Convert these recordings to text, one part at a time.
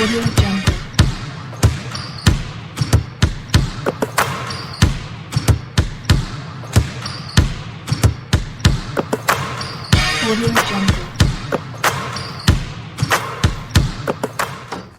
Audio Jungle. Audio Jungle.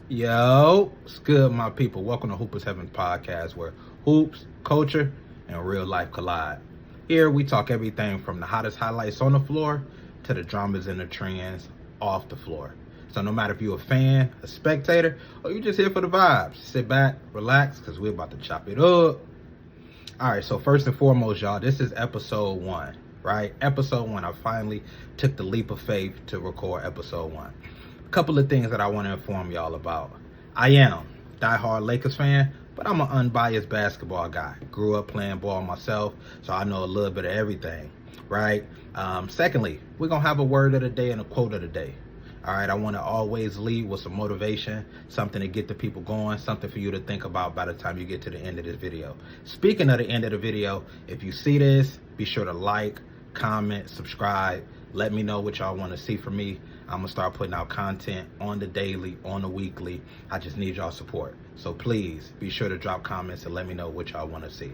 Yo, it's good, my people. Welcome to Hoopers Heaven Podcast, where hoops, culture, and real life collide. Here we talk everything from the hottest highlights on the floor to the dramas and the trends off the floor. So no matter if you're a fan, a spectator, or you just here for the vibes, sit back, relax, because we're about to chop it up. All right, so first and foremost, y'all, this is episode 1, right? Episode 1, I finally took the leap of faith to record episode 1. A couple of things that I want to inform y'all about. I am a diehard Lakers fan, but I'm an unbiased basketball guy. Grew up playing ball myself, so I know a little bit of everything, right? Secondly, we're going to have a word of the day and a quote of the day. All right, I want to always lead with some motivation, something to get the people going, something for you to think about by the time you get to the end of this video. Speaking of the end of the video, if you see this, be sure to like, comment, subscribe. Let me know what y'all want to see from me. I'm going to start putting out content on the daily, on the weekly. I just need y'all support. So please be sure to drop comments and let me know what y'all want to see.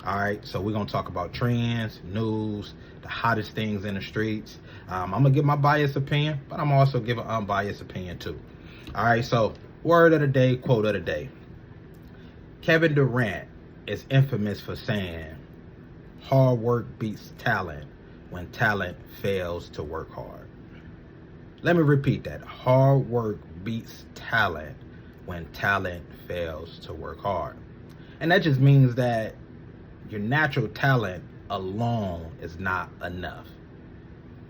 All right, so we're going to talk about trends, news, the hottest things in the streets. I'm going to give my biased opinion, but I'm also give an unbiased opinion too. All right, so word of the day, quote of the day. Kevin Durant is infamous for saying, hard work beats talent when talent fails to work hard. Let me repeat that. Hard work beats talent when talent fails to work hard. And that just means that your natural talent alone is not enough.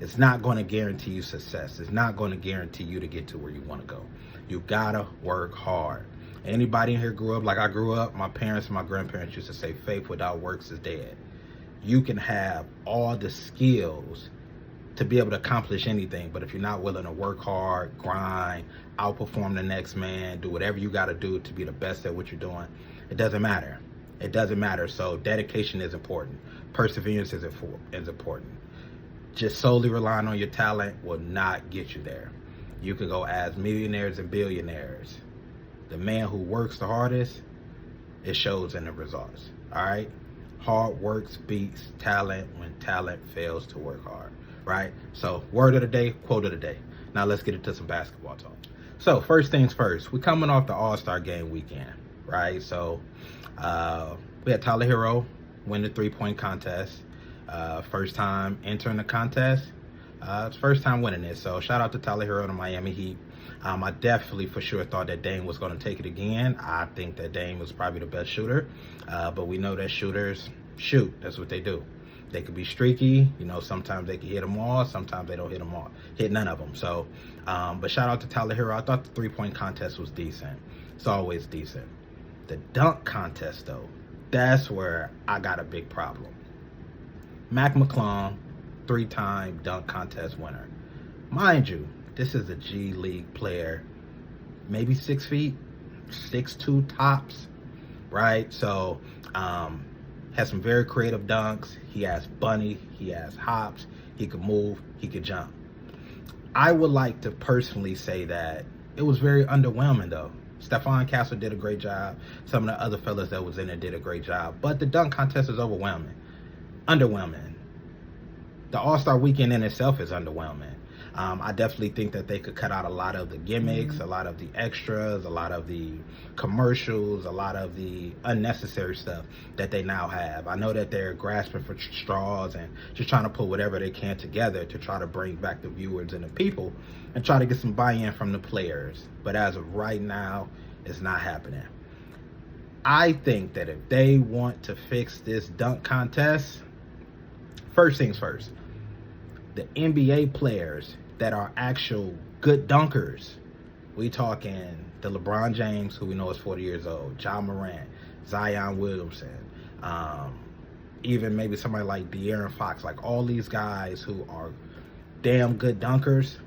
It's not going to guarantee you success. It's not going to guarantee you to get to where you want to go. You gotta work hard. Anybody in here grew up like I grew up? My parents and my grandparents used to say, faith without works is dead. You can have all the skills to be able to accomplish anything, but if you're not willing to work hard, grind, outperform the next man, do whatever you got to do to be the best at what you're doing, it doesn't matter. It doesn't matter. So dedication is important. Perseverance is important. Just solely relying on your talent will not get you there. You can go as millionaires and billionaires. The man who works the hardest, it shows in the results. All right? Hard work beats talent when talent fails to work hard. Right? So word of the day, quote of the day. Now let's get into some basketball talk. So first things first, we're coming off the All-Star game weekend, right? So we had Tyler Hero win the 3-point contest. First time entering the contest. It's first time winning it. So shout out to Tyler Hero and the Miami Heat. I definitely for sure thought that Dame was going to take it again. I think that Dame was probably the best shooter. But we know that shooters shoot. That's what they do. They could be streaky, sometimes they can hit them all, sometimes they don't hit none of them. So, but shout out to Tyler Hero. I thought the 3-point contest was decent. It's always decent. The dunk contest, though, that's where I got a big problem. Mac McClung, 3-time dunk contest winner. Mind you, this is a G League player, maybe 6 feet, 6'2" tops, right? So, has some very creative dunks. He has bunny, he has hops, he can move, he can jump. I would like to personally say that it was very underwhelming though. Stephon Castle did a great job. Some of the other fellas that was in it did a great job. But the dunk contest is underwhelming. The All-Star weekend in itself is underwhelming. I definitely think that they could cut out a lot of the gimmicks, a lot of the extras, a lot of the commercials, a lot of the unnecessary stuff that they now have. I know that they're grasping for straws and just trying to put whatever they can together to try to bring back the viewers and the people and try to get some buy-in from the players. But as of right now, it's not happening. I think that if they want to fix this dunk contest, first things first, the NBA players that are actual good dunkers, we talking the LeBron James, who we know is 40 years old, John Morant, Zion Williamson, even maybe somebody like De'Aaron Fox, like all these guys who are damn good dunkers.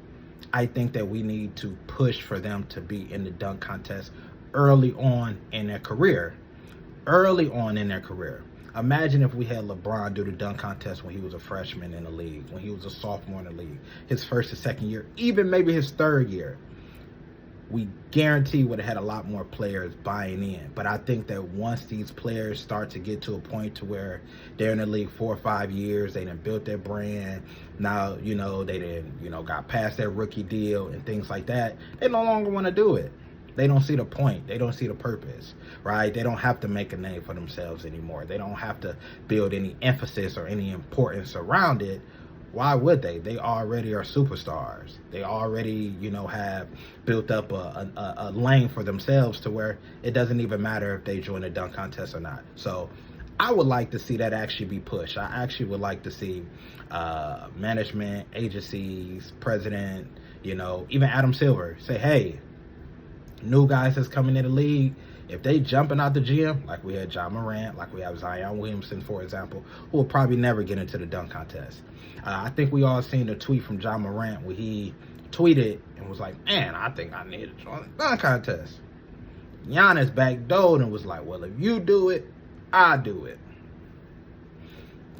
I think that we need to push for them to be in the dunk contest early on in their career. Imagine if we had LeBron do the dunk contest when he was a freshman in the league, when he was a sophomore in the league, his first or second year, even maybe his third year. we guarantee would have had a lot more players buying in. But I think that once these players start to get to a point to where they're in the league 4 or 5 years, they done built their brand. Now, they done, got past their rookie deal and things like that. They no longer want to do it. They don't see the point. They don't see the purpose, right? They don't have to make a name for themselves anymore. They don't have to build any emphasis or any importance around it. Why would they? They already are superstars. They already, have built up a lane for themselves to where it doesn't even matter if they join a dunk contest or not. So I would like to see that actually be pushed. I actually would like to see management, agencies, president, even Adam Silver say, hey, new guys that's coming in the league, if they jumping out the gym, like we had Ja Morant, like we have Zion Williamson, for example, who will probably never get into the dunk contest. I think we all seen the tweet from Ja Morant where he tweeted and was like, man, I think I need to join the dunk contest. Giannis backdoored and was like, well, if you do it, I do it.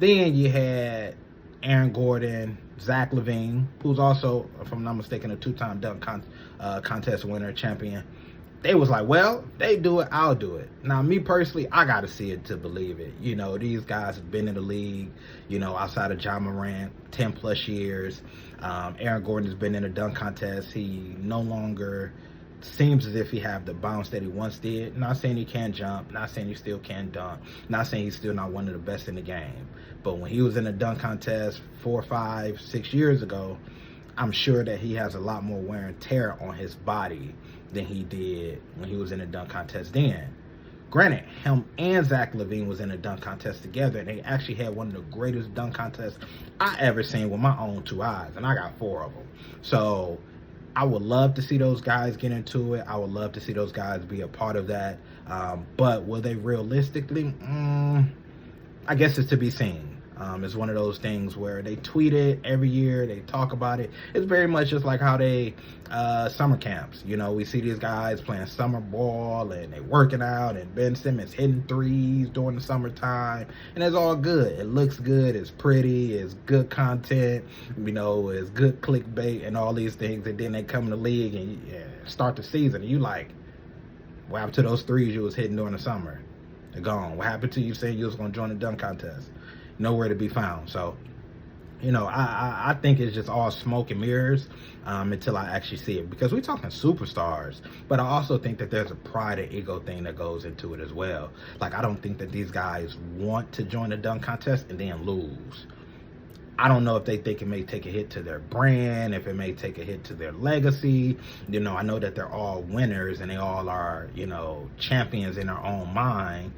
Then you had Aaron Gordon, Zach LaVine, who's also, if I'm not mistaken, a 2-time dunk contest winner, champion. They was like, well, if they do it, I'll do it. Now, me personally, I got to see it to believe it. These guys have been in the league, outside of Ja Morant, 10 plus years. Aaron Gordon has been in a dunk contest. He no longer seems as if he have the bounce that he once did. Not saying he can't jump, not saying he still can't dunk, not saying he's still not one of the best in the game. But when he was in a dunk contest 4, 5, 6 years ago, I'm sure that he has a lot more wear and tear on his body than he did when he was in a dunk contest then. Granted, him and Zach LaVine was in a dunk contest together, and they actually had one of the greatest dunk contests I ever seen with my own 2 eyes, and I got 4 of them. So I would love to see those guys get into it. I would love to see those guys be a part of that. But will they realistically? I guess it's to be seen. It's one of those things where they tweet it every year, they talk about it. It's very much just like how they summer camps. We see these guys playing summer ball and they working out, and Ben Simmons hitting threes during the summertime, and it's all good. It looks good, it's pretty, it's good content, it's good clickbait and all these things. And then they come in the league and start the season, and you like, what happened to those threes you was hitting during the summer? They're gone. What happened to you saying you was going to join the dunk contest? Nowhere to be found. So, I think it's just all smoke and mirrors until I actually see it, because we're talking superstars. But I also think that there's a pride and ego thing that goes into it as well. Like, I don't think that these guys want to join the dunk contest and then lose. I don't know if they think it may take a hit to their brand, if it may take a hit to their legacy. I know that they're all winners and they all are, champions in their own mind,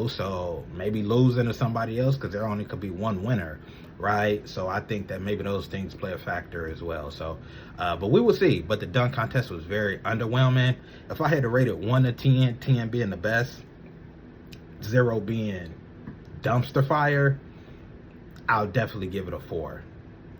so maybe losing to somebody else, because there only could be one winner, right? So I think that maybe those things play a factor as well. So, but we will see. But the dunk contest was very underwhelming. If I had to rate it 1 to 10, 10 being the best, 0 being dumpster fire, I'll definitely give it a 4.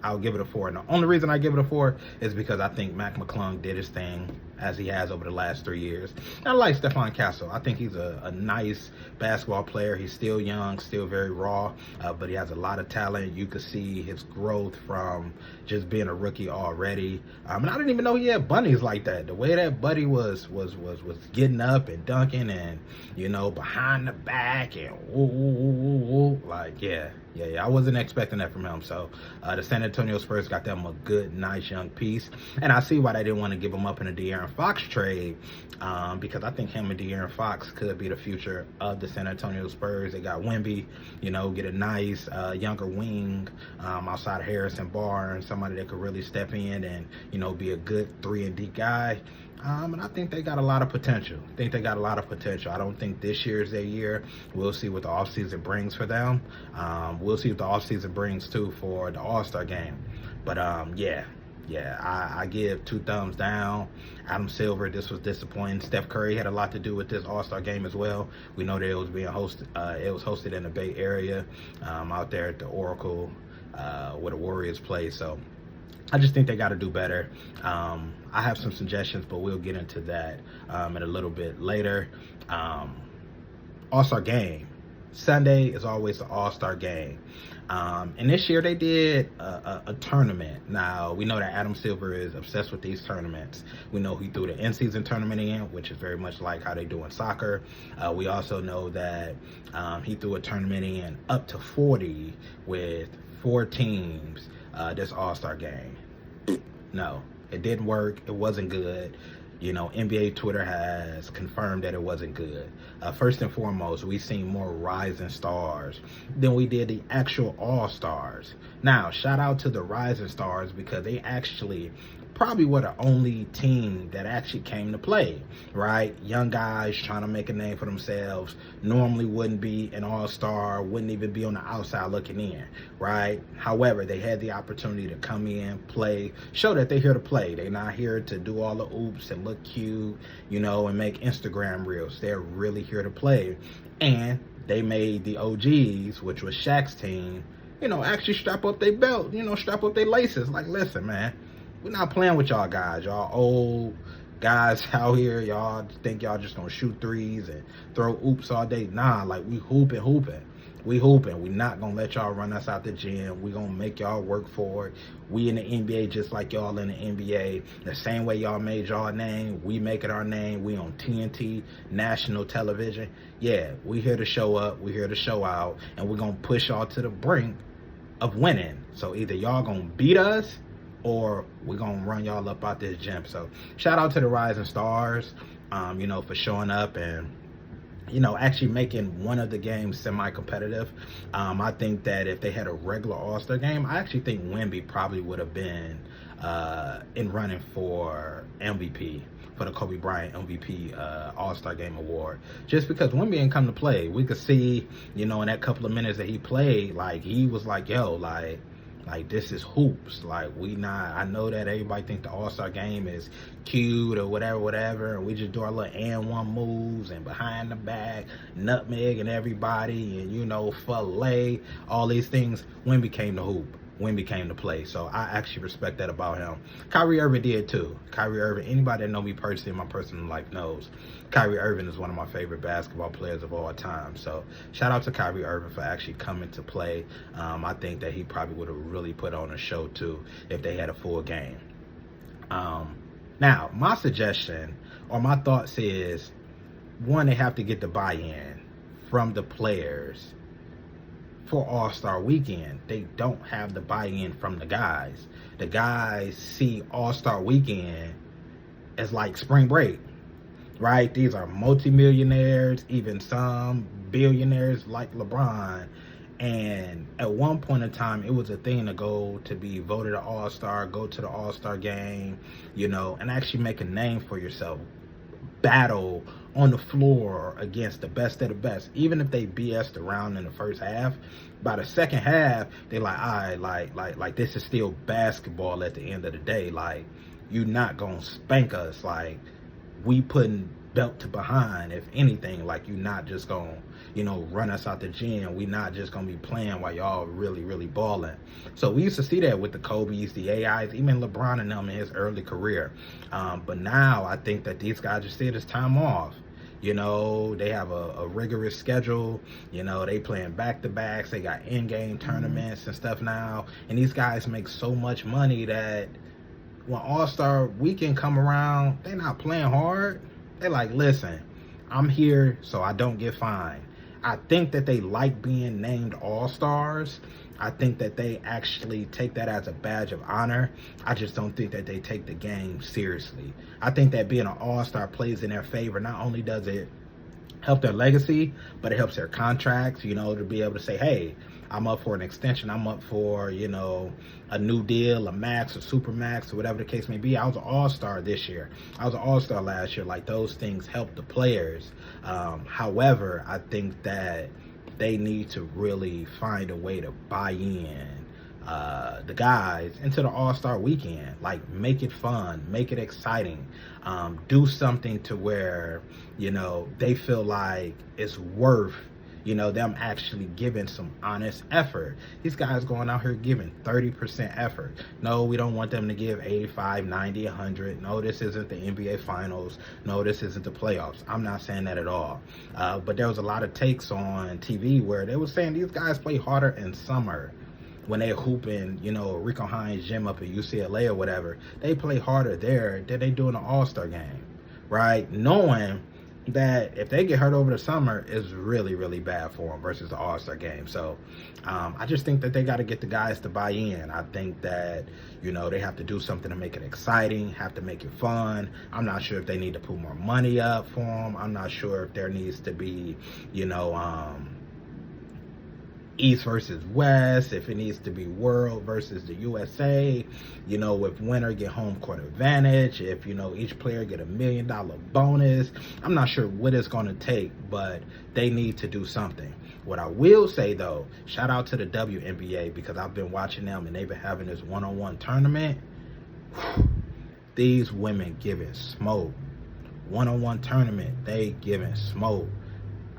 I'll give it a 4. And the only reason I give it a 4 is because I think Mac McClung did his thing as he has over the last 3 years. And I like Stephon Castle. I think he's a nice basketball player. He's still young, still very raw, but he has a lot of talent. You could see his growth from just being a rookie already. And I didn't even know he had bunnies like that. The way that buddy was getting up and dunking and, behind the back and like, yeah, I wasn't expecting that from him. So the San Antonio Spurs got them a good, nice young piece. And I see why they didn't want to give him up in a De'Aaron Fox trade, because I think him and De'Aaron Fox could be the future of the San Antonio Spurs. They got Wemby, get a nice younger wing outside of Harrison Barnes, somebody that could really step in and, be a good 3-and-D guy. And I think they got a lot of potential. I don't think this year is their year. We'll see what the offseason brings for them. We'll see what the offseason brings, too, for the All-Star game. But, I give 2 thumbs down. Adam Silver, this was disappointing. Steph Curry had a lot to do with this All-Star game as well. We know that it was being hosted. It was hosted in the Bay Area, out there at the Oracle, where the Warriors play. So I just think they got to do better. I have some suggestions, but we'll get into that in a little bit later. All-Star game. Sunday is always the All-Star game. And this year they did a tournament. Now, we know that Adam Silver is obsessed with these tournaments. We know he threw the in-season tournament in, which is very much like how they do in soccer. We also know that he threw a tournament in up to 40 with 4 teams this All-Star game. No, it didn't work. It wasn't good. NBA Twitter has confirmed that it wasn't good. First and foremost, we've seen more rising stars than we did the actual All-Stars. Now, shout out to the rising stars because they actually probably were the only team that actually came to play, right? Young guys trying to make a name for themselves, normally wouldn't be an all-star, wouldn't even be on the outside looking in, right? However, they had the opportunity to come in, play, show that they're here to play. They're not here to do all the oops and look cute, and make Instagram reels. They're really here to play. And they made the OGs, which was Shaq's team, actually strap up their belt, strap up their laces. Like, listen, man, we're not playing with y'all guys. Y'all old guys out here. Y'all think y'all just gonna shoot threes and throw oops all day. Nah, like, we hooping. We hooping. We not gonna let y'all run us out the gym. We gonna make y'all work for it. We in the NBA just like y'all in the NBA. The same way y'all made y'all name, we make it our name. We on TNT, national television. Yeah, we here to show up. We here to show out. And we're gonna push y'all to the brink of winning. So either y'all gonna beat us or we're gonna run y'all up out this gym. So shout out to the rising stars, for showing up and actually making one of the games semi-competitive. I think that if they had a regular All-Star game, I actually think Wemby probably would have been in running for MVP, for the Kobe Bryant MVP All-Star Game award, just because Wemby didn't come to play. We could see, in that couple of minutes that he played, like, he was like, yo, like this is hoops. Like, I know that everybody think the All-Star game is cute or whatever, and we just do our little and one moves and behind the back, nutmeg and everybody, and fillet, all these things. Wemby came to hoop. Wemby came to play. So I actually respect that about him. Kyrie Irving did too. Kyrie Irving, anybody that know me personally in my personal life knows Kyrie Irving is one of my favorite basketball players of all time. So shout out to Kyrie Irving for actually coming to play. I think that he probably would have really put on a show too if they had a full game. Now, my suggestion or my thoughts is, one, they have to get the buy-in from the players for All-Star Weekend. They don't have the buy-in from the guys. The guys see All-Star Weekend as like spring break, right? These are multimillionaires, even some billionaires like LeBron. And at one point in time, it was a thing to be voted an All-Star, go to the All-Star game, and actually make a name for yourself. Battle on the floor against the best of the best. Even if they BS'd around in the first half, by the second half, they like, all right, like this is still basketball at the end of the day. Like, you not gonna spank us. Like, we putting belt to behind. If anything, like, you not just gonna, run us out the gym. We not just gonna be playing while y'all really balling. So we used to see that with the Kobe's, the AIs, even LeBron and them in his early career. But now I think that these guys just see it as time off. They have a rigorous schedule. They playing back-to-backs. They got in-game tournaments and stuff now. And these guys make so much money that when All-Star Weekend come around, they're not playing hard. They're like, listen, I'm here so I don't get fined. I think that they like being named All-Stars. I think that they actually take that as a badge of honor. I just don't think that they take the game seriously. I think that being an All-Star plays in their favor. Not only does it help their legacy, but it helps their contracts, to be able to say, hey, I'm up for an extension. I'm up for, a new deal, a max, a super max, or whatever the case may be. I was an All-Star this year. I was an All-Star last year. Like, those things help the players. However, I think that they need to really find a way to buy in the guys into the All-Star Weekend. Like, make it fun, make it exciting, do something to where they feel like it's worth them actually giving some honest effort. These guys going out here giving 30% effort. No, we don't want them to give 85, 90, 100. No, this isn't the NBA Finals. No, this isn't the playoffs. I'm not saying that at all. But there was a lot of takes on TV where they were saying these guys play harder in summer. When they hooping, Rico Hines gym up at UCLA or whatever, they play harder there than they do in an All-Star game, right? Knowing that if they get hurt over the summer, it's really, really bad for them versus the All-Star game. So I just think that they got to get the guys to buy in. I think that, they have to do something to make it exciting, have to make it fun. I'm not sure if they need to put more money up for them. I'm not sure if there needs to be, East versus West, if it needs to be World versus the USA, if winner get home court advantage, if, each player get $1 million bonus. I'm not sure what it's going to take, but they need to do something. What I will say, though, shout out to the WNBA, because I've been watching them and they've been having this one-on-one tournament. These women giving smoke. One-on-one tournament, they giving smoke.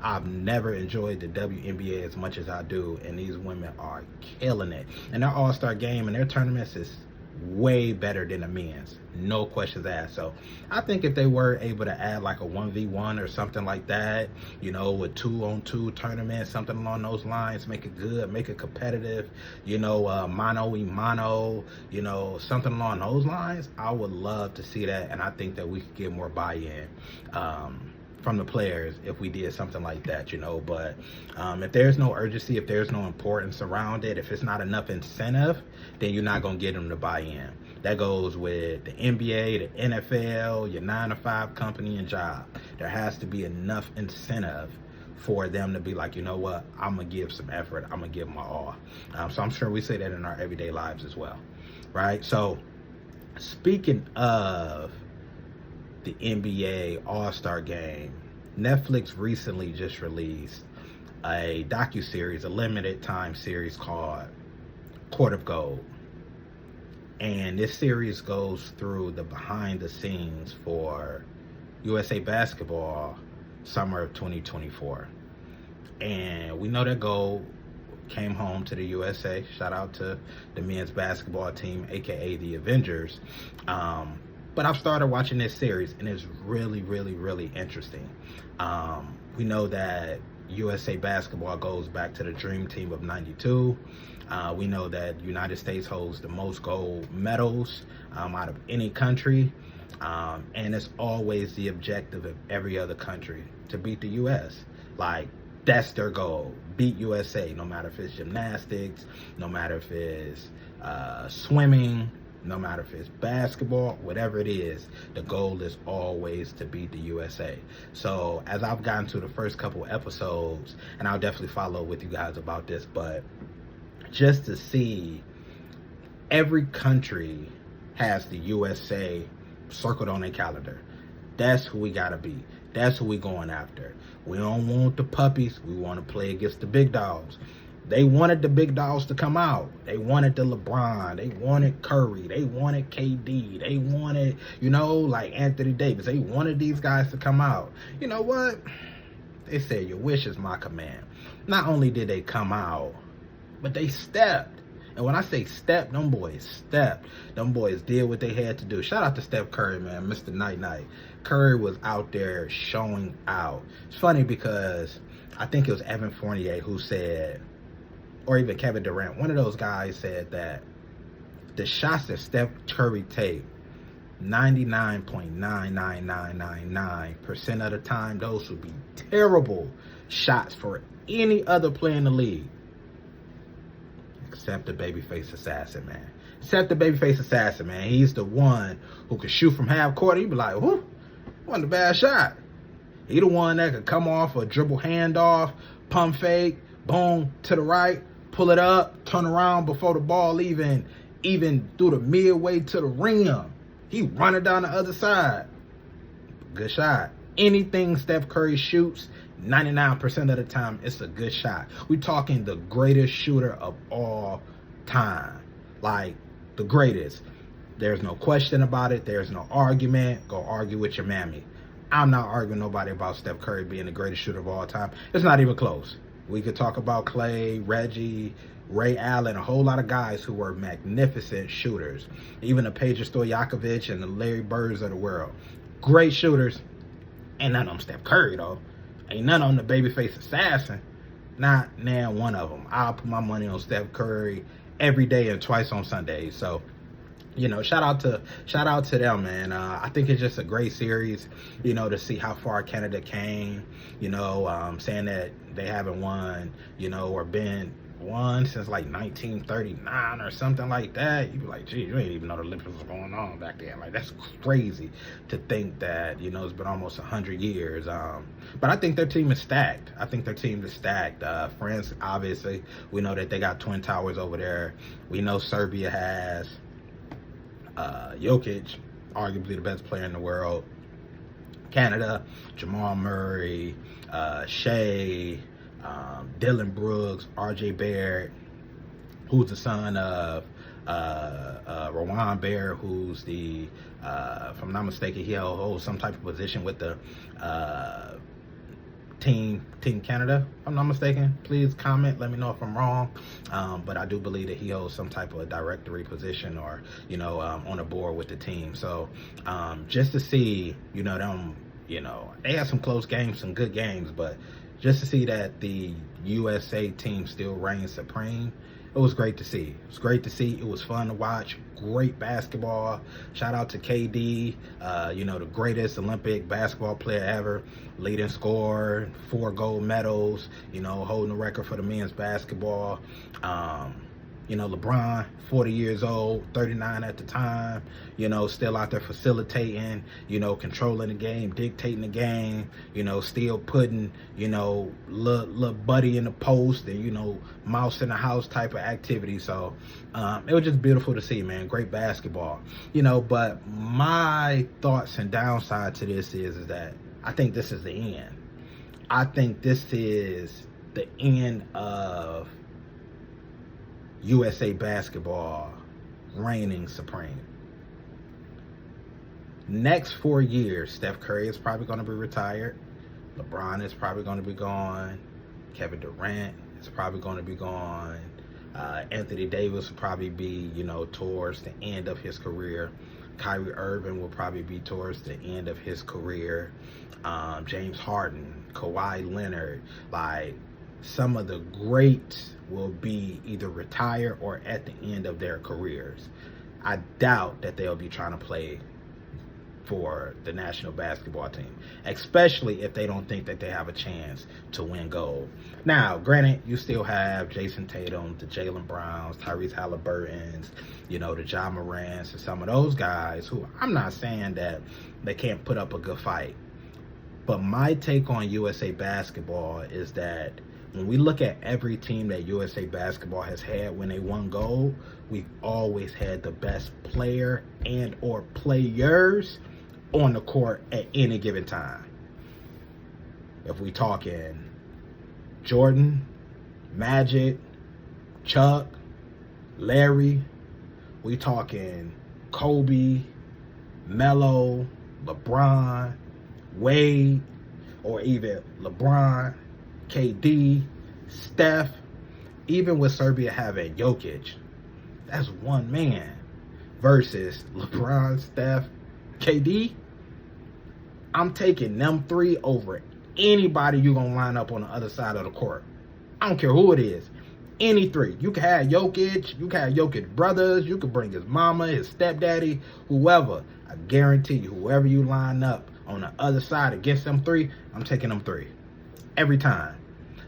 I've never enjoyed the WNBA as much as I do, and these women are killing it. And their All-Star game and their tournaments is way better than the men's. No questions asked. So I think if they were able to add like a 1v1 or something like that, a 2-on-2 tournament, something along those lines, make it good, make it competitive, mano-y-mano, something along those lines, I would love to see that. And I think that we could get more buy-in from the players if we did something like that, but if there's no urgency, if there's no importance around it, if it's not enough incentive, then you're not going to get them to buy in. That goes with the NBA, the NFL, your 9-to-5 company and job. There has to be enough incentive for them to be like, I'm going to give some effort, I'm going to give my all. So I'm sure we say that in our everyday lives as well, right? So speaking of the NBA All-Star Game, Netflix recently just released a docuseries, a limited time series called Court of Gold. And this series goes through the behind the scenes for USA Basketball summer of 2024. And we know that gold came home to the USA. Shout out to the men's basketball team, aka the Avengers. But I've started watching this series, and it's really, really, really interesting. We know that USA Basketball goes back to the Dream Team of '92. We know that United States holds the most gold medals out of any country. And it's always the objective of every other country to beat the U.S. Like, that's their goal. Beat USA, no matter if it's gymnastics, no matter if it's swimming, no matter if it's basketball, whatever it is, the goal is always to beat the USA. So as I've gotten to the first couple episodes, and I'll definitely follow with you guys about this, but just to see every country has the USA circled on their calendar. That's who we gotta be. That's who we going after. We don't want the puppies. We want to play against the big dogs. They wanted the big dogs to come out. They wanted the LeBron. They wanted Curry. They wanted KD. They wanted, like Anthony Davis. They wanted these guys to come out. You know what? They said, your wish is my command. Not only did they come out, but they stepped. And when I say step, them boys stepped. Them boys did what they had to do. Shout out to Steph Curry, man, Mr. Night Night. Curry was out there showing out. It's funny because I think it was Evan Fournier who said, or even Kevin Durant, one of those guys said that the shots that Steph Curry take, 99.99999% of the time, those would be terrible shots for any other player in the league. Except the babyface assassin, man. Except the babyface assassin, man. He's the one who could shoot from half court. He'd be like, whoo, wasn't a bad shot. He the one that could come off a dribble handoff, pump fake, boom, to the right, pull it up, turn around before the ball even through the midway to the rim. He running down the other side. Good shot. Anything Steph Curry shoots, 99% of the time, it's a good shot. We're talking the greatest shooter of all time. Like, the greatest. There's no question about it. There's no argument. Go argue with your mammy. I'm not arguing nobody about Steph Curry being the greatest shooter of all time. It's not even close. We could talk about Clay, Reggie, Ray Allen, a whole lot of guys who were magnificent shooters. Even the Peja Stojakovic and the Larry Birds of the world. Great shooters. Ain't none of them Steph Curry, though. Ain't none of them the babyface assassin. Not now one of them. I'll put my money on Steph Curry every day and twice on Sundays. So, shout out to them, man. I think it's just a great series, to see how far Canada came, saying that they haven't won, or been won since like 1939 or something like that. You be like, gee, you ain't even know the Olympics was going on back then. Like, that's crazy to think that, it's been almost 100 years. But I think their team is stacked. France, obviously, we know that they got Twin Towers over there. We know Serbia has Jokic, arguably the best player in the world. Canada, Jamal Murray, Shea, Dylan Brooks, RJ Barrett, who's the son of Rowan Barrett, who's the, if I'm not mistaken, he holds some type of position with the Team Canada, if I'm not mistaken. Please comment, let me know if I'm wrong. But I do believe that he holds some type of directory position or, on the board with the team. So just to see, them, they had some close games, some good games, but just to see that the USA team still reigns supreme, it was great to see. It was fun to watch. Great basketball. Shout out to KD, the greatest Olympic basketball player ever. Leading scorer, 4 gold medals, holding the record for the men's basketball. LeBron, 40 years old, 39 at the time, still out there facilitating, controlling the game, dictating the game, still putting, little buddy in the post and, mouse in the house type of activity. So it was just beautiful to see, man. Great basketball, but my thoughts and downside to this is that I think this is the end. I think this is the end of USA basketball reigning supreme. Next 4 years, Steph Curry is probably going to be retired. LeBron is probably going to be gone. Kevin Durant is probably going to be gone. Anthony Davis will probably be, towards the end of his career. Kyrie Irving will probably be towards the end of his career. James Harden, Kawhi Leonard, like some of the greats will be either retired or at the end of their careers. I doubt that they'll be trying to play for the national basketball team, especially if they don't think that they have a chance to win gold. Now, granted, you still have Jason Tatum, the Jaylen Browns, Tyrese Halliburtons, the Ja Morants, and some of those guys who I'm not saying that they can't put up a good fight. But my take on USA basketball is that when we look at every team that USA basketball has had when they won gold, we've always had the best player and or players on the court at any given time. If we talking Jordan, Magic, Chuck, Larry, we talking Kobe, Melo, LeBron, Wade, or even LeBron, KD, Steph, even with Serbia having Jokic, that's one man versus LeBron, Steph, KD. I'm taking them 3 over anybody you're going to line up on the other side of the court. I don't care who it is. Any 3. You can have Jokic, you can have Jokic brothers, you can bring his mama, his stepdaddy, whoever. I guarantee you, whoever you line up on the other side against them 3, I'm taking them 3. Every time.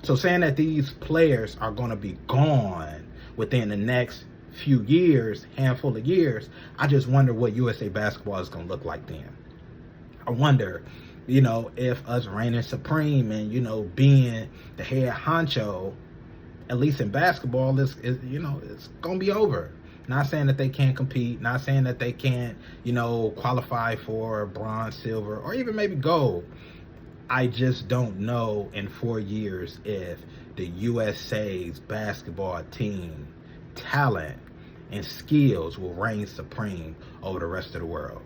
So saying that these players are going to be gone within the next few years, handful of years, I just wonder what USA basketball is going to look like then. I wonder, if us reigning supreme and, being the head honcho, at least in basketball, is it's going to be over. Not saying that they can't compete, not saying that they can't, qualify for bronze, silver, or even maybe gold. I just don't know in 4 years if the USA's basketball team talent and skills will reign supreme over the rest of the world.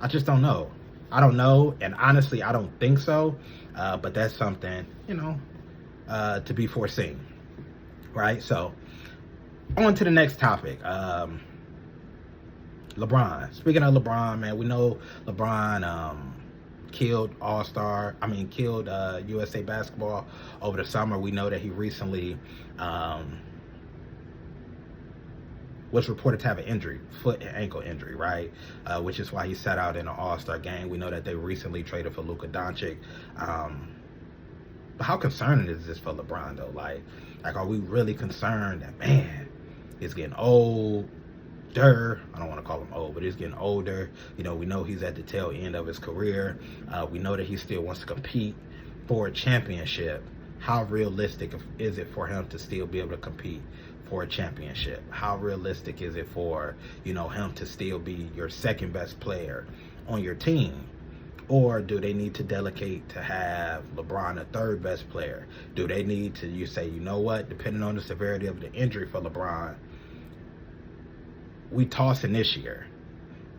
I just don't know. I don't know, and honestly, I don't think so. But that's something, to be foreseen, right? So on to the next topic. LeBron. Speaking of LeBron, man, we know LeBron killed USA basketball over the summer. We know that he recently was reported to have an injury, foot and ankle injury, right? Which is why he sat out in an All-Star game. We know that they recently traded for Luka Doncic. But how concerning is this for LeBron, though? Like, are we really concerned that, man, he's getting older? I don't want to call him old, but he's getting older. We know he's at the tail end of his career. We know that he still wants to compete for a championship. How realistic is it for him to still be able to compete for a championship? How realistic is it for, him to still be your second best player on your team? Or do they need to delegate to have LeBron the third best player? Do they need to, you say, you know what, depending on the severity of the injury for LeBron, we tossing this year,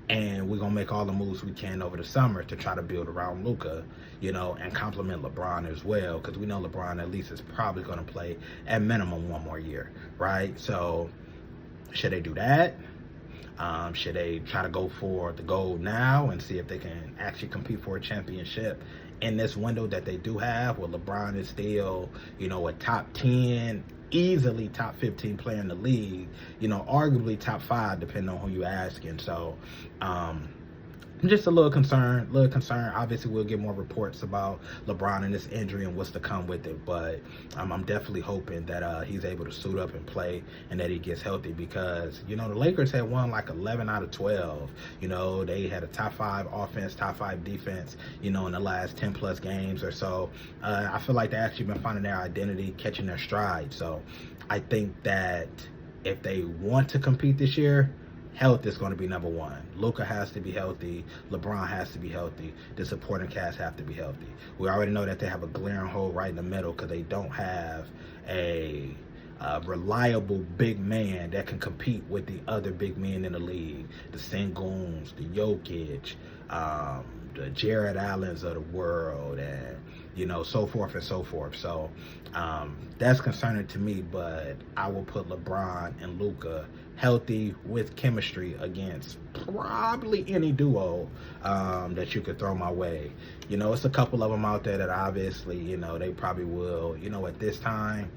and we're going to make all the moves we can over the summer to try to build around Luka, and complement LeBron as well, because we know LeBron at least is probably going to play at minimum one more year, right? So should they do that? Should they try to go for the gold now and see if they can actually compete for a championship in this window that they do have, where LeBron is still, a top 10, easily top 15 player in the league, arguably top 5, depending on who you're asking. So, I'm just a little concerned. Obviously, we'll get more reports about LeBron and this injury and what's to come with it. But I'm definitely hoping that he's able to suit up and play and that he gets healthy, because, the Lakers had won like 11 out of 12. They had a top 5 offense, top 5 defense, in the last 10 plus games or so. I feel like they've actually been finding their identity, catching their stride. So I think that if they want to compete this year, health is going to be number one. Luka has to be healthy. LeBron has to be healthy. The supporting cast have to be healthy. We already know that they have a glaring hole right in the middle because they don't have a reliable big man that can compete with the other big men in the league. The Senguns, the Jokic, the Jared Allens of the world, and so forth and so forth. So that's concerning to me, but I will put LeBron and Luka healthy with chemistry against probably any duo that you could throw my way. It's a couple of them out there that obviously, they probably will, at this time,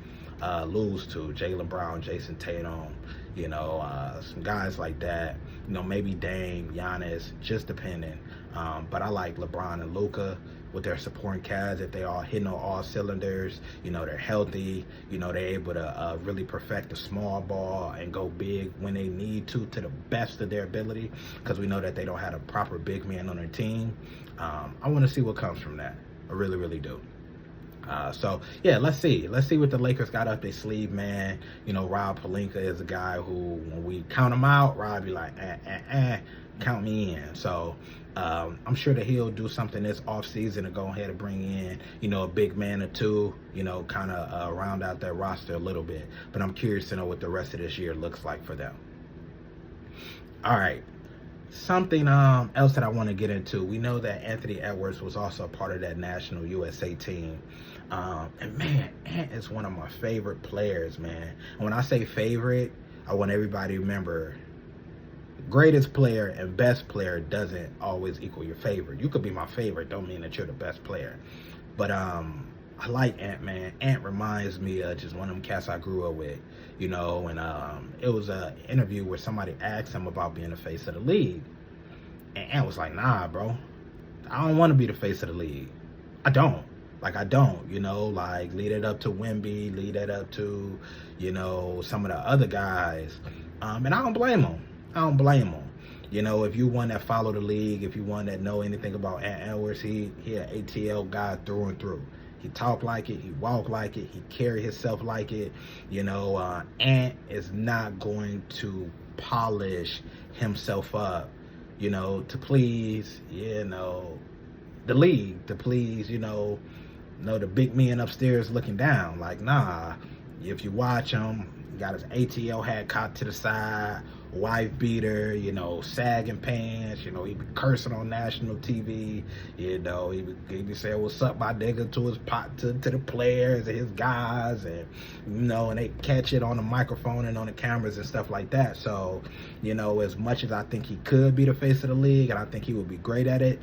lose to Jaylen Brown, Jason Tatum, some guys like that, maybe Dame, Giannis, just depending. But I like LeBron and Luka with their supporting cast. If they are hitting on all cylinders, they're healthy, they're able to really perfect the small ball and go big when they need to the best of their ability, because we know that they don't have a proper big man on their team. I want to see what comes from that. I really, really do. So yeah, let's see what the Lakers got up their sleeve, man. Rob Pelinka is a guy who, when we count him out, Rob be like, count me in. So I'm sure that he'll do something this offseason to go ahead and bring in, a big man or two, kind of round out their roster a little bit. But I'm curious to know what the rest of this year looks like for them. All right. Something else that I want to get into. We know that Anthony Edwards was also a part of that national USA team. And man, Ant is one of my favorite players, man. And when I say favorite, I want everybody to remember, greatest player and best player doesn't always equal your favorite. You could be my favorite, don't mean that you're the best player. But I like Ant, man. Ant reminds me of just one of them cats I grew up with, and it was an interview where somebody asked him about being the face of the league. And Ant was like, nah, bro, I don't want to be the face of the league. I don't, lead it up to Wemby, lead it up to, some of the other guys. And I don't blame him. If you one that follow the league, if you one that know anything about Ant Edwards, he an ATL guy through and through. He talk like it, he walk like it, he carry himself like it. Ant is not going to polish himself up, to please, the league, to please, the big men upstairs looking down. Like, nah, if you watch him, he got his ATL hat cocked to the side, wife beater, sagging pants, he be cursing on national TV, he be saying what's up my nigga to his to the players and his guys, and and they catch it on the microphone and on the cameras and stuff like that. So, as much as I think he could be the face of the league, and I think he would be great at it,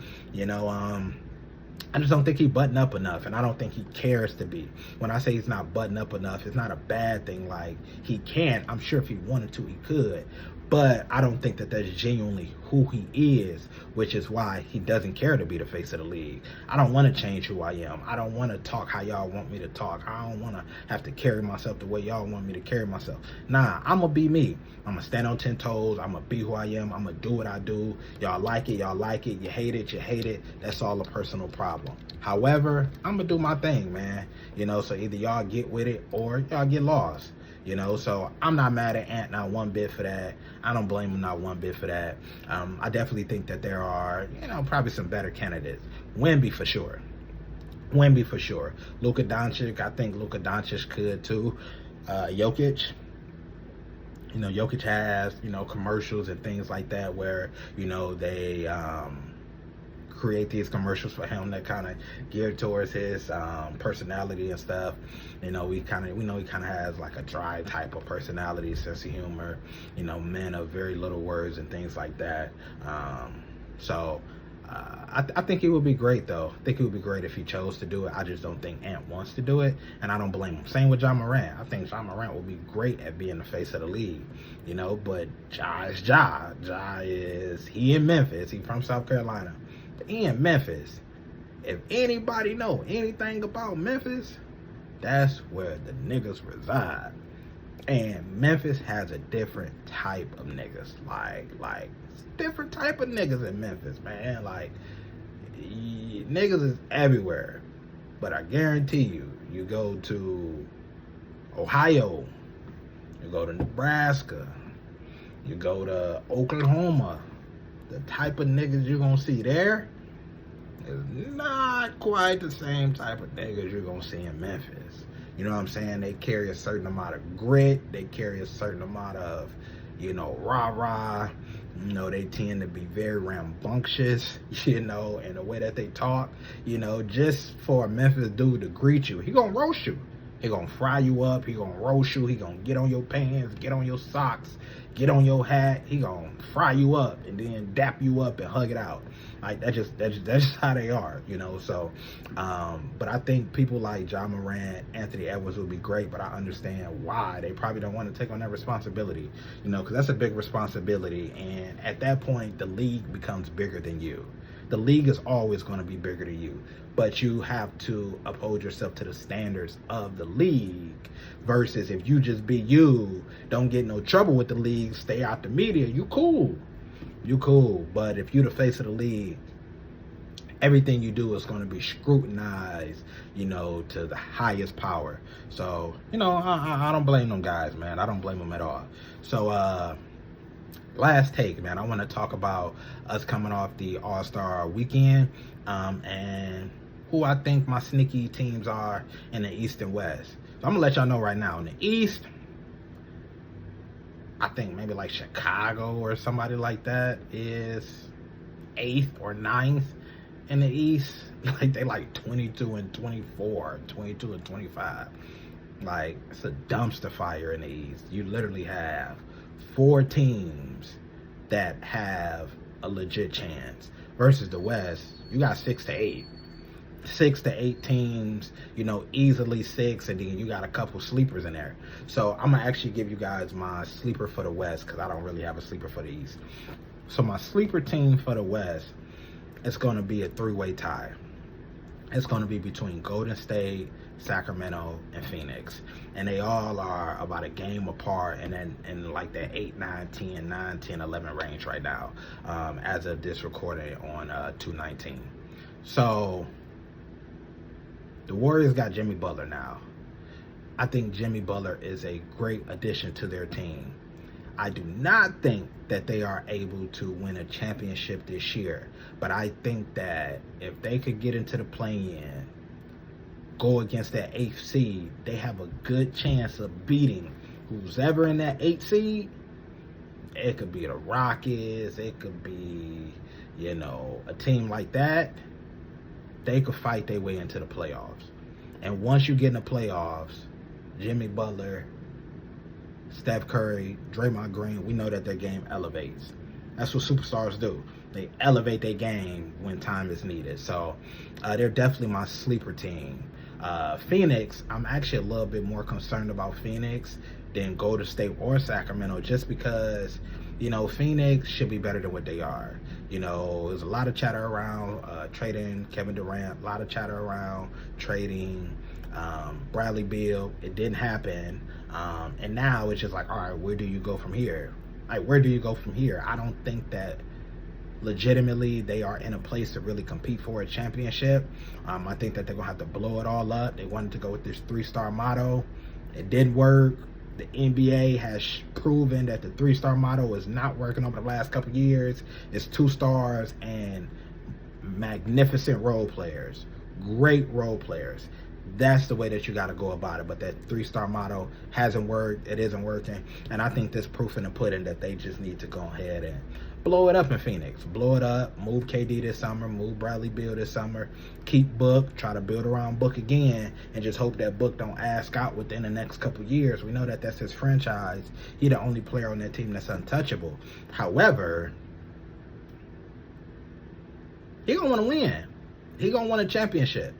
I just don't think he buttoned up enough, and I don't think he cares to be. When I say he's not buttoned up enough, it's not a bad thing. Like, he can. I'm sure if he wanted to, he could. But I don't think that that's genuinely who he is, which is why he doesn't care to be the face of the league. I don't want to change who I am. I don't want to talk how y'all want me to talk. I don't want to have to carry myself the way y'all want me to carry myself. Nah, I'm going to be me. I'm going to stand on 10 toes. I'm going to be who I am. I'm going to do what I do. Y'all like it. Y'all like it. You hate it. You hate it. That's all a personal problem. However, I'm going to do my thing, man. So either y'all get with it or y'all get lost. So I'm not mad at Ant not one bit for that. I don't blame him not one bit for that. I definitely think that there are, probably some better candidates. Wemby for sure. Luka Doncic, I think Luka Doncic could too. Jokic. Jokic has, commercials and things like that where, they create these commercials for him that kind of geared towards his personality and stuff. We know he kind of has like a dry type of personality, sense of humor, men of very little words and things like that. I think it would be great though. I think it would be great if he chose to do it. I just don't think Ant wants to do it, and I don't blame him. Same with Ja Morant. I think Ja Morant would be great at being the face of the league, but Ja is Ja. He in Memphis. He from South Carolina. In Memphis, if anybody know anything about Memphis, that's where the niggas reside. And Memphis has a different type of niggas, like different type of niggas in Memphis, man. Like, niggas is everywhere. But I guarantee you go to Ohio, you go to Nebraska, you go to Oklahoma, the type of niggas you're gonna see there is not quite the same type of niggas you're gonna see in Memphis. You know what I'm saying? They carry a certain amount of grit. They carry a certain amount of, rah-rah. They tend to be very rambunctious, in the way that they talk. Just for a Memphis dude to greet you, he gonna roast you. He gonna fry you up. He gonna roast you. He gonna get on your pants, get on your socks, get on your hat. He gonna fry you up and then dap you up and hug it out. Like, that's just how they are, So, but I think people like Ja Morant, Anthony Edwards would be great. But I understand why they probably don't want to take on that responsibility, because that's a big responsibility. And at that point, the league becomes bigger than you. The league is always going to be bigger than you, but you have to uphold yourself to the standards of the league. Versus if you just be you, don't get no trouble with the league, stay out the media, you cool. But if you the face of the league, everything you do is going to be scrutinized, to the highest power. So, I don't blame them guys, man. I don't blame them at all. So, last take, man. I want to talk about us coming off the All-Star weekend, and who I think my sneaky teams are in the East and West. So I'm gonna let y'all know right now. In the East, I think maybe like Chicago or somebody like that is 8th or 9th in the East. Like, they like 22 and 24, 22 and 25. Like, it's a dumpster fire in the East. You literally have 4 teams that have a legit chance. Versus the West, you got 6 to 8. 6 to 8 teams, easily 6, and then you got a couple sleepers in there. So I'm gonna actually give you guys my sleeper for the West, because I don't really have a sleeper for the East. So my sleeper team for the West, it's gonna be a 3-way tie. It's gonna be between Golden State, Sacramento, and Phoenix, and they all are about a game apart, and then in like that 8, 9, 10, 9, 10, 11 range right now, as of this recording on 2/19. So the Warriors got Jimmy Butler now. I think Jimmy Butler is a great addition to their team. I do not think that they are able to win a championship this year, but I think that if they could get into the play-in, go against that 8th seed, they have a good chance of beating who's ever in that 8th seed It could be the Rockets. It could be, a team like that. They could fight their way into the playoffs. And once you get in the playoffs, Jimmy Butler, Steph Curry, Draymond Green, we know that their game elevates. That's what superstars do. They elevate their game when time is needed. So they're definitely my sleeper team. Phoenix, I'm actually a little bit more concerned about Phoenix than Golden State or Sacramento, just because, Phoenix should be better than what they are. There's a lot of chatter around trading Kevin Durant, a lot of chatter around trading Bradley Beal. It didn't happen. And now it's just like, all right, where do you go from here? Like, where do you go from here? I don't think that legitimately they are in a place to really compete for a championship. I think that they're going to have to blow it all up. They wanted to go with this 3-star motto. It didn't work. The NBA has proven that the 3-star motto is not working over the last couple of years. It's 2 stars and magnificent role players, great role players. That's the way that you got to go about it. But that 3-star motto hasn't worked. It isn't working. And I think this proof in the pudding that they just need to go ahead and blow it up in Phoenix. Blow it up. Move KD this summer. Move Bradley Beal this summer. Keep Book. Try to build around Book again. And just hope that Book don't ask out within the next couple years. We know that that's his franchise. He's the only player on that team that's untouchable. However, he going to want to win. He going to want a championship.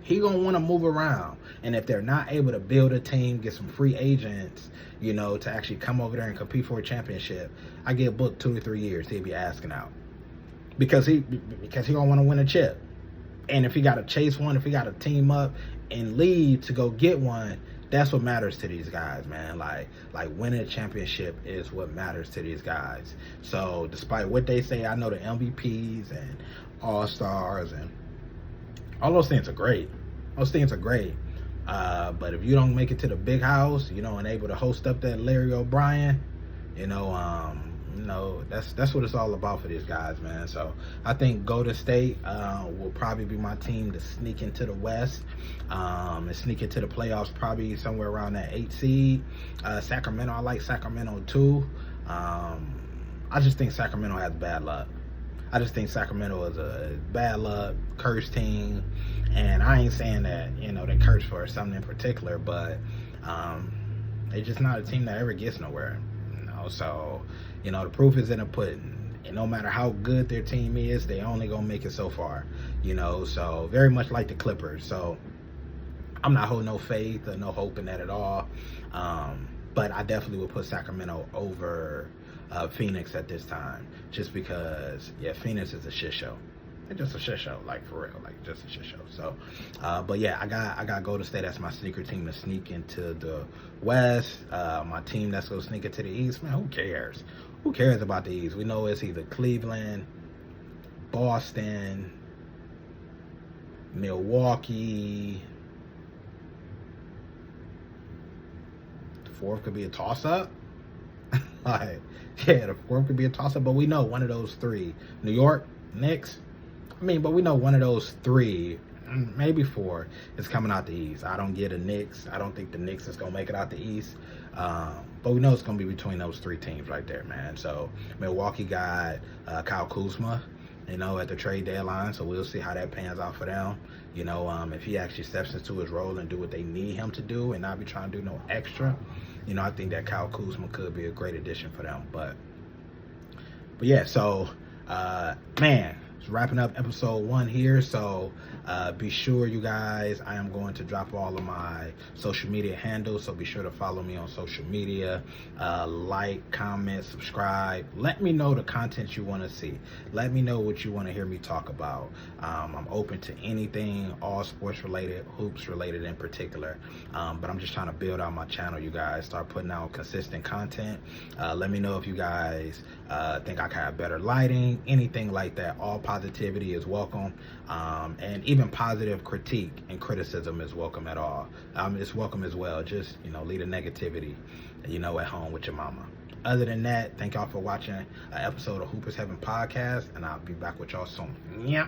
He going to want to move around. And if they're not able to build a team, get some free agents, to actually come over there and compete for a championship, I give Book 2 to 3 years, he'll be asking out. Because he going to want to win a chip. And if he got to chase one, if he got to team up and lead to go get one, that's what matters to these guys, man. Like winning a championship is what matters to these guys. So despite what they say, I know the MVPs and All-Stars and all those things are great. Those things are great. But if you don't make it to the big house, and able to host up that Larry O'Brien, that's what it's all about for these guys, man. So I think Golden State will probably be my team to sneak into the West and sneak into the playoffs, probably somewhere around that 8 seed. Sacramento, I like Sacramento too. I just think Sacramento has bad luck. I just think Sacramento is a bad luck, cursed team. And I ain't saying that, they curse for something in particular, but they're just not a team that ever gets nowhere. So, the proof is in the pudding. And no matter how good their team is, they only gonna make it so far. So very much like the Clippers. So I'm not holding no faith or no hope in that at all. But I definitely would put Sacramento over Phoenix at this time, just because Phoenix is a shit show. It's just a shit show, like for real, like just a shit show. So but yeah, I got Golden State as my sneaker team to sneak into the West. My team that's gonna sneak into the East, man, who cares about the East? We know it's either Cleveland, Boston, Milwaukee. The fourth could be a toss-up. Like, the fourth could be a toss-up, but we know one of those three. New York, Knicks. But we know one of those three, maybe 4, is coming out the East. I don't get the Knicks. I don't think the Knicks is going to make it out the East. But we know it's going to be between those 3 teams right there, man. So Milwaukee got Kyle Kuzma, at the trade deadline. So we'll see how that pans out for them. If he actually steps into his role and do what they need him to do and not be trying to do no extra, I think that Kyle Kuzma could be a great addition for them. But yeah, so, man, wrapping up episode 1 here. So be sure, you guys, I am going to drop all of my social media handles, so be sure to follow me on social media. Like, comment, subscribe. Let me know the content you want to see. Let me know what you want to hear me talk about. I'm open to anything, all sports related, hoops related in particular. But I'm just trying to build out my channel, you guys, start putting out consistent content. Let me know if you guys think I can have better lighting, anything like that. All positivity is welcome, and even positive critique and criticism is welcome at all. It's welcome as well. Just leave the negativity at home with your mama. Other than that, thank y'all for watching an episode of Hoopers Heaven podcast, and I'll be back with y'all soon. Yeah.